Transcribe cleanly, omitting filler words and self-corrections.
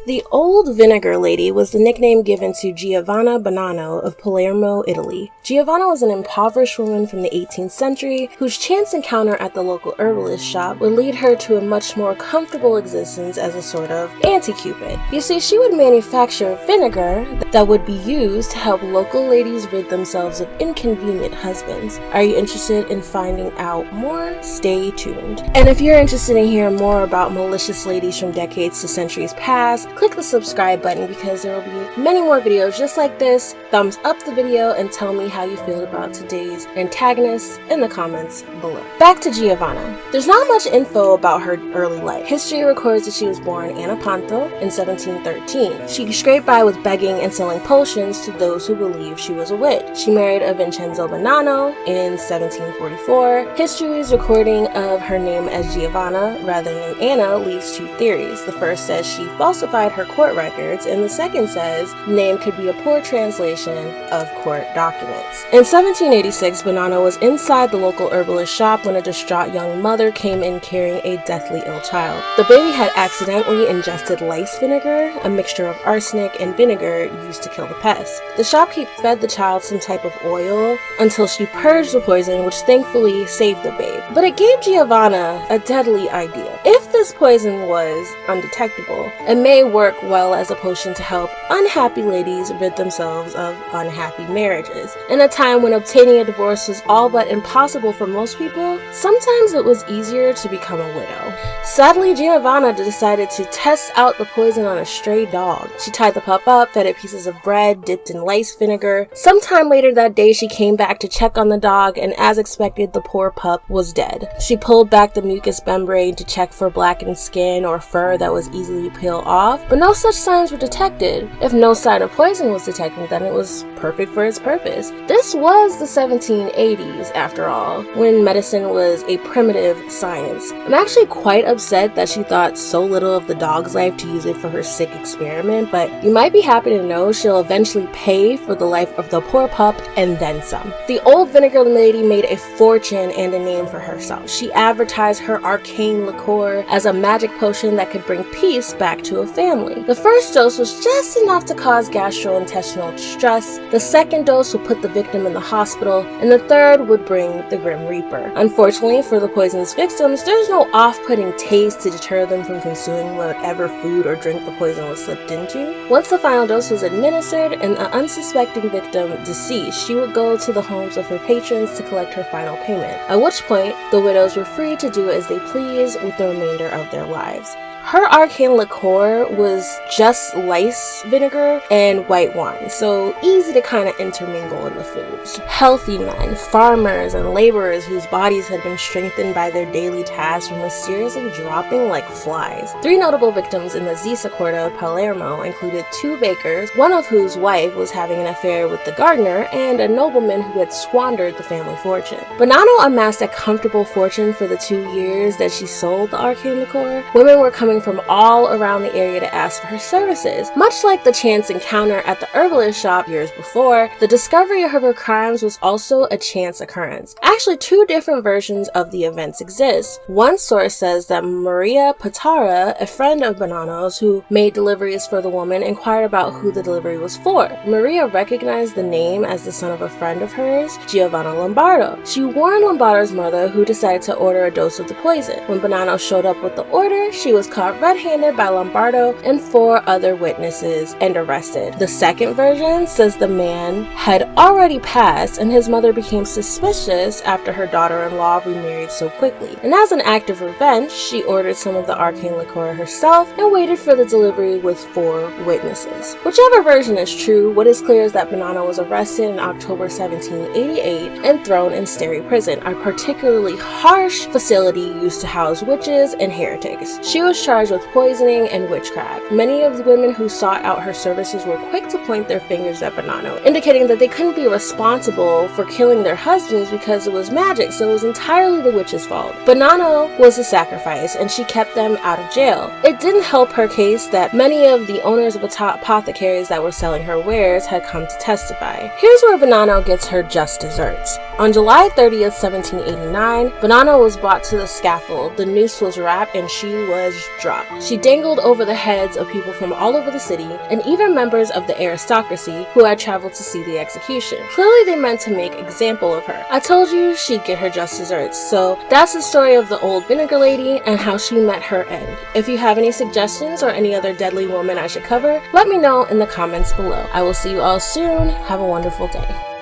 The Old Vinegar Lady was the nickname given to Giovanna Bonanno of Palermo, Italy. Giovanna was an impoverished woman from the 18th century whose chance encounter at the local herbalist shop would lead her to a much more comfortable existence as a sort of anti-Cupid. You see, she would manufacture vinegar that would be used to help local ladies rid themselves of inconvenient husbands. Are you interested in finding out more? Stay tuned. And if you're interested in hearing more about malicious ladies from decades to centuries past, click the subscribe button because there will be many more videos just like this. Thumbs up the video and tell me how you feel about today's antagonists in the comments below. Back to Giovanna. There's not much info about her early life. History records that she was born in Apanto in 1713. She scraped by with begging and selling potions to those who believed she was a witch. She married a Vincenzo Bonanno in 1744. History's recording of her name as Giovanna rather than Anna leaves two theories. The first says she falsified her court records, and the second says the name could be a poor translation of court documents. In 1786, Bonanno was inside the local herbalist shop when a distraught young mother came in carrying a deathly ill child. The baby had accidentally ingested lice vinegar, a mixture of arsenic and vinegar used to kill the pest. The shopkeep fed the child some type of oil until she purged the poison, which thankfully saved the babe. But it gave Giovanna a deadly idea. If this poison was undetectable, it may work well as a potion to help unhappy ladies rid themselves of unhappy marriages. In a time when obtaining a divorce was all but impossible for most people, sometimes it was easier to become a widow. Sadly, Giovanna decided to test out the poison on a stray dog. She tied the pup up, fed it pieces of bread dipped in lice vinegar. Sometime later that day, she came back to check on the dog, and as expected, the poor pup was dead. She pulled back the mucous membrane to check for blackened skin or fur that was easily peeled off, but no such signs were detected. If no sign of poison was detected, then it was perfect for its purpose. This was the 1780s, after all, when medicine was a primitive science. I'm actually quite upset that she thought so little of the dog's life to use it for her sick experiment, but you might be happy to know she'll eventually pay for the life of the poor pup and then some. The Old Vinegar Lady made a fortune and a name for herself. She advertised her arcane liqueur as a magic potion that could bring peace back to a family. The first dose was just enough to cause gastrointestinal distress, the second dose would put the victim in the hospital, and the third would bring the Grim Reaper. Unfortunately for the poison's victims, there's no off-putting taste to deter them from consuming whatever food or drink the poison was slipped into. Once the final dose was administered and the unsuspecting victim deceased, she would go to the homes of her patrons to collect her final payment, at which point the widows were free to do as they pleased with the remainder of their lives. Her arcane liqueur was just lice vinegar and white wine, so easy to kind of intermingle in the foods. Healthy men, farmers, and laborers whose bodies had been strengthened by their daily tasks were mysteriously dropping like flies. Three notable victims in the Zisa quarter of Palermo included two bakers, one of whose wife was having an affair with the gardener, and a nobleman who had squandered the family fortune. Bonanno amassed a comfortable fortune for the 2 years that she sold the arcane liqueur. Women were coming from all around the area to ask for her services. Much like the chance encounter at the herbalist shop years before, the discovery of her crimes was also a chance occurrence. Actually, two different versions of the events exist. One source says that Maria Patara, a friend of Bonanno's who made deliveries for the woman, inquired about who the delivery was for. Maria recognized the name as the son of a friend of hers, Giovanna Lombardo. She warned Lombardo's mother, who decided to order a dose of the poison. When Bonanno showed up with the order, she was caught red-handed by Lombardo and 4 other witnesses and arrested. The second version says the man had already passed and his mother became suspicious after her daughter-in-law remarried so quickly. And as an act of revenge, she ordered some of the arcane liqueur herself and waited for the delivery with 4 witnesses. Whichever version is true, what is clear is that Bonanno was arrested in October 1788 and thrown in Steri prison, a particularly harsh facility used to house witches and heretics. She was charged with poisoning and witchcraft. Many of the women who sought out her services were quick to point their fingers at Bonanno, indicating that they couldn't be responsible for killing their husbands because it was magic, so it was entirely the witch's fault. Bonanno was a sacrifice, and she kept them out of jail. It didn't help her case that many of the owners of the apothecaries that were selling her wares had come to testify. Here's where Bonanno gets her just desserts. On July 30th, 1789, Bonanno was brought to the scaffold. The noose was wrapped and she was drop. She dangled over the heads of people from all over the city, and even members of the aristocracy who had traveled to see the execution. Clearly they meant to make example of her. I told you she'd get her just desserts, so that's the story of the Old Vinegar Lady and how she met her end. If you have any suggestions or any other deadly woman I should cover, let me know in the comments below. I will see you all soon. Have a wonderful day.